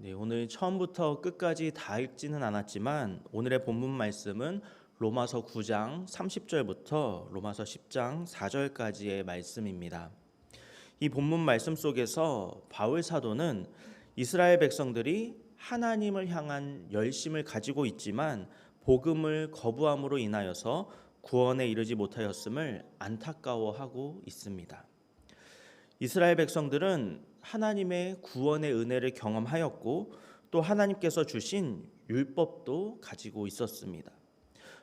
네, 오늘 처음부터 끝까지 다 읽지는 않았지만 오늘의 본문 말씀은 로마서 9장 30절부터 로마서 10장 4절까지의 말씀입니다. 이 본문 말씀 속에서 바울 사도는 이스라엘 백성들이 하나님을 향한 열심을 가지고 있지만 복음을 거부함으로 인하여서 구원에 이르지 못하였음을 안타까워하고 있습니다. 이스라엘 백성들은 하나님의 구원의 은혜를 경험하였고 또 하나님께서 주신 율법도 가지고 있었습니다.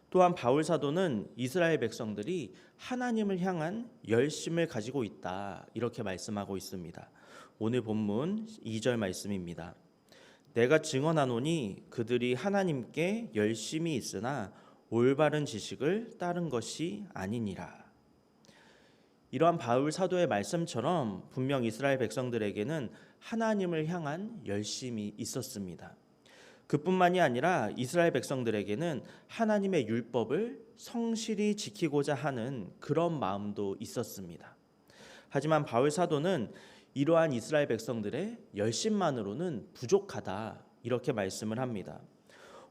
또한 바울 사도는 이스라엘 백성들이 하나님을 향한 열심을 가지고 있다 이렇게 말씀하고 있습니다. 오늘 본문 2절 말씀입니다. 내가 증언하노니 그들이 하나님께 열심이 있으나 올바른 지식을 따른 것이 아니니라. 이러한 바울 사도의 말씀처럼 분명 이스라엘 백성들에게는 하나님을 향한 열심이 있었습니다. 그뿐만이 아니라 이스라엘 백성들에게는 하나님의 율법을 성실히 지키고자 하는 그런 마음도 있었습니다. 하지만 바울 사도는 이러한 이스라엘 백성들의 열심만으로는 부족하다 이렇게 말씀을 합니다.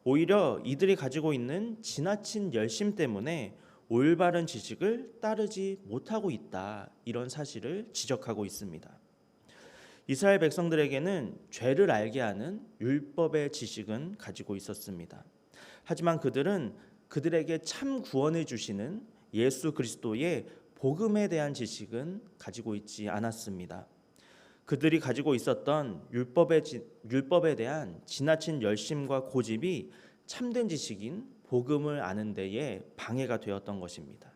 오히려 이들이 가지고 있는 지나친 열심 때문에 올바른 지식을 따르지 못하고 있다 이런 사실을 지적하고 있습니다. 이스라엘 백성들에게는 죄를 알게 하는 율법의 지식은 가지고 있었습니다. 하지만 그들은 그들에게 참 구원을 주시는 예수 그리스도의 복음에 대한 지식은 가지고 있지 않았습니다. 그들이 가지고 있었던 율법에 대한 지나친 열심과 고집이 참된 지식인 복음을 아는 데에 방해가 되었던 것입니다.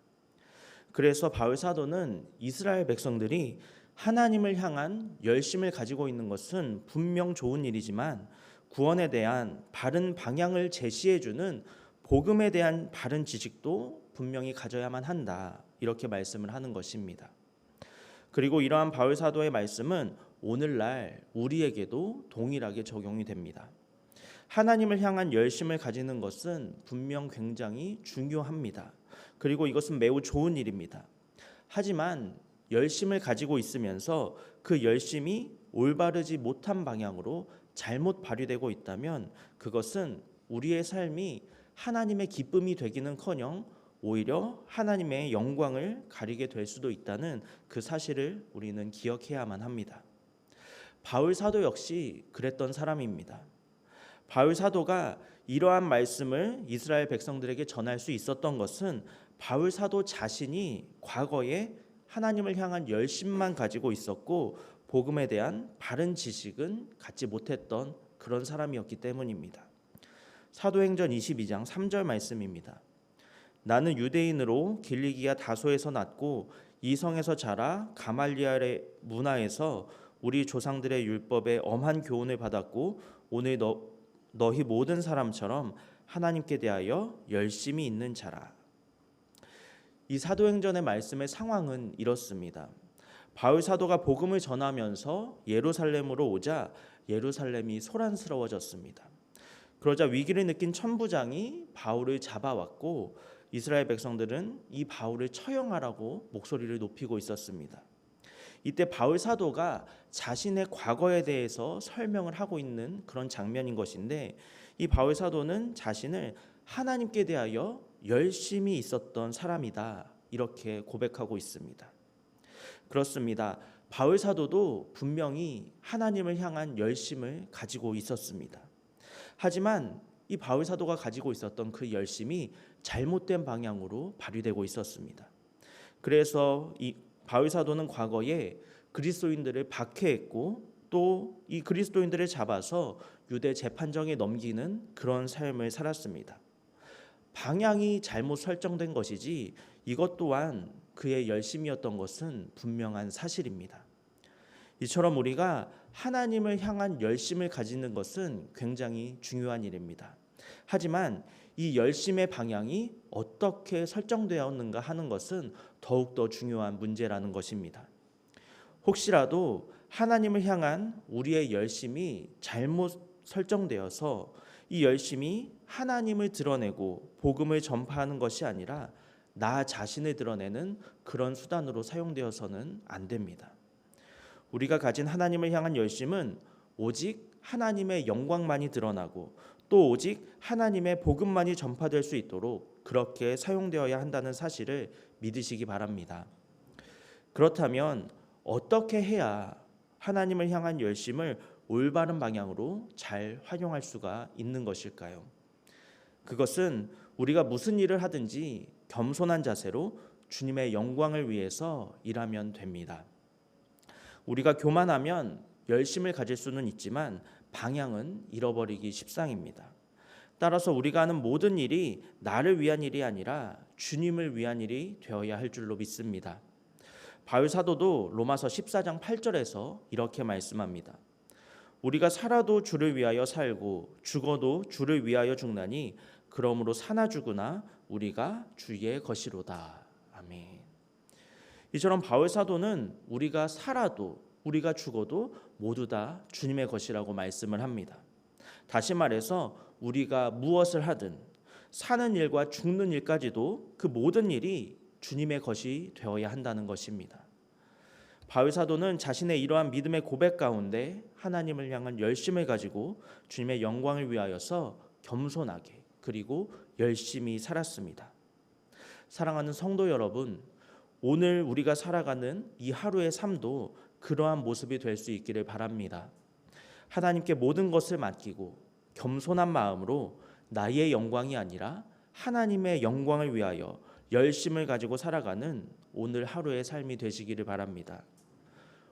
그래서 바울 사도는 이스라엘 백성들이 하나님을 향한 열심을 가지고 있는 것은 분명 좋은 일이지만 구원에 대한 바른 방향을 제시해 주는 복음에 대한 바른 지식도 분명히 가져야만 한다 이렇게 말씀을 하는 것입니다. 그리고 이러한 바울 사도의 말씀은 오늘날 우리에게도 동일하게 적용이 됩니다. 하나님을 향한 열심을 가지는 것은 분명 굉장히 중요합니다. 그리고 이것은 매우 좋은 일입니다. 하지만 열심을 가지고 있으면서 그 열심이 올바르지 못한 방향으로 잘못 발휘되고 있다면 그것은 우리의 삶이 하나님의 기쁨이 되기는커녕 오히려 하나님의 영광을 가리게 될 수도 있다는 그 사실을 우리는 기억해야만 합니다. 바울 사도 역시 그랬던 사람입니다. 바울 사도가 이러한 말씀을 이스라엘 백성들에게 전할 수 있었던 것은 바울 사도 자신이 과거에 하나님을 향한 열심만 가지고 있었고 복음에 대한 바른 지식은 갖지 못했던 그런 사람이었기 때문입니다. 사도행전 22장 3절 말씀입니다. 나는 유대인으로 길리기아 다소에서 났고 이 성에서 자라 가말리엘의 문화에서 우리 조상들의 율법에 엄한 교훈을 받았고 오늘 너희 모든 사람처럼 하나님께 대하여 열심히 있는 자라. 이 사도행전의 말씀의 상황은 이렇습니다. 바울 사도가 복음을 전하면서 예루살렘으로 오자 예루살렘이 소란스러워졌습니다. 그러자 위기를 느낀 천부장이 바울을 잡아왔고 이스라엘 백성들은 이 바울을 처형하라고 목소리를 높이고 있었습니다. 이때 바울 사도가 자신의 과거에 대해서 설명을 하고 있는 그런 장면인 것인데 이 바울 사도는 자신을 하나님께 대하여 열심히 있었던 사람이다 이렇게 고백하고 있습니다. 그렇습니다. 바울 사도도 분명히 하나님을 향한 열심을 가지고 있었습니다. 하지만 이 바울 사도가 가지고 있었던 그 열심이 잘못된 방향으로 발휘되고 있었습니다. 그래서 이 바울 사도는 과거에 그리스도인들을 박해했고 또 이 그리스도인들을 잡아서 유대 재판정에 넘기는 그런 삶을 살았습니다. 방향이 잘못 설정된 것이지 이것 또한 그의 열심이었던 것은 분명한 사실입니다. 이처럼 우리가 하나님을 향한 열심을 가지는 것은 굉장히 중요한 일입니다. 하지만 이 열심의 방향이 어떻게 설정되었는가 하는 것은 더욱더 중요한 문제라는 것입니다. 혹시라도 하나님을 향한 우리의 열심이 잘못 설정되어서 이 열심이 하나님을 드러내고 복음을 전파하는 것이 아니라 나 자신을 드러내는 그런 수단으로 사용되어서는 안 됩니다. 우리가 가진 하나님을 향한 열심은 오직 하나님의 영광만이 드러나고 또 오직 하나님의 복음만이 전파될 수 있도록 그렇게 사용되어야 한다는 사실을 믿으시기 바랍니다. 그렇다면 어떻게 해야 하나님을 향한 열심을 올바른 방향으로 잘 활용할 수가 있는 것일까요? 그것은 우리가 무슨 일을 하든지 겸손한 자세로 주님의 영광을 위해서 일하면 됩니다. 우리가 교만하면 열심을 가질 수는 있지만 방향은 잃어버리기 십상입니다. 따라서 우리가 하는 모든 일이 나를 위한 일이 아니라 주님을 위한 일이 되어야 할 줄로 믿습니다. 바울 사도도 로마서 14장 8절에서 이렇게 말씀합니다. 우리가 살아도 주를 위하여 살고 죽어도 주를 위하여 죽나니 그러므로 사나 죽으나 우리가 주의 것이로다. 아멘. 이처럼 바울 사도는 우리가 살아도 우리가 죽어도 모두 다 주님의 것이라고 말씀을 합니다. 다시 말해서 우리가 무엇을 하든 사는 일과 죽는 일까지도 그 모든 일이 주님의 것이 되어야 한다는 것입니다. 바울 사도는 자신의 이러한 믿음의 고백 가운데 하나님을 향한 열심을 가지고 주님의 영광을 위하여서 겸손하게 그리고 열심히 살았습니다. 사랑하는 성도 여러분, 오늘 우리가 살아가는 이 하루의 삶도 그러한 모습이 될 수 있기를 바랍니다. 하나님께 모든 것을 맡기고 겸손한 마음으로 나의 영광이 아니라 하나님의 영광을 위하여 열심을 가지고 살아가는 오늘 하루의 삶이 되시기를 바랍니다.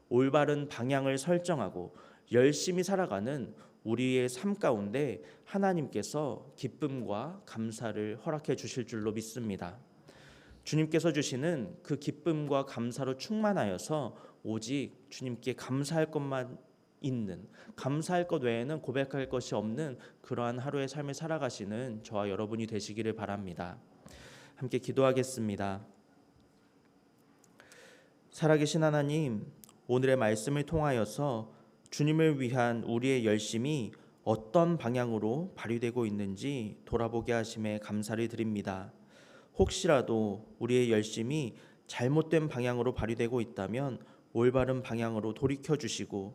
올바른 방향을 설정하고 열심히 살아가는 우리의 삶 가운데 하나님께서 기쁨과 감사를 허락해 주실 줄로 믿습니다. 주님께서 주시는 그 기쁨과 감사로 충만하여서 오직 주님께 감사할 것만 있는, 감사할 것 외에는 고백할 것이 없는 그러한 하루의 삶을 살아가시는 저와 여러분이 되시기를 바랍니다. 함께 기도하겠습니다. 살아계신 하나님, 오늘의 말씀을 통하여서 주님을 위한 우리의 열심이 어떤 방향으로 발휘되고 있는지 돌아보게 하심에 감사를 드립니다. 혹시라도 우리의 열심이 잘못된 방향으로 발휘되고 있다면 올바른 방향으로 돌이켜 주시고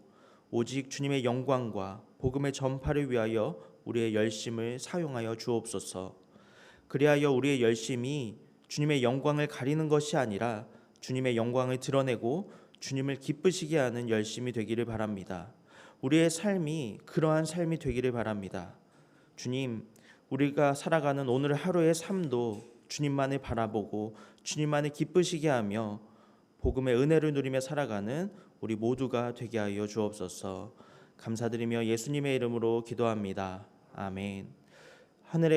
오직 주님의 영광과 복음의 전파를 위하여 우리의 열심을 사용하여 주옵소서. 그리하여 우리의 열심이 주님의 영광을 가리는 것이 아니라 주님의 영광을 드러내고 주님을 기쁘시게 하는 열심이 되기를 바랍니다. 우리의 삶이 그러한 삶이 되기를 바랍니다. 주님, 우리가 살아가는 오늘 하루의 삶도 주님만을 바라보고 주님만을 기쁘시게 하며 복음의 은혜를 누리며 살아가는 우리 모두가 되게 하여 주옵소서. 감사드리며 예수님의 이름으로 기도합니다. 아멘. 하늘의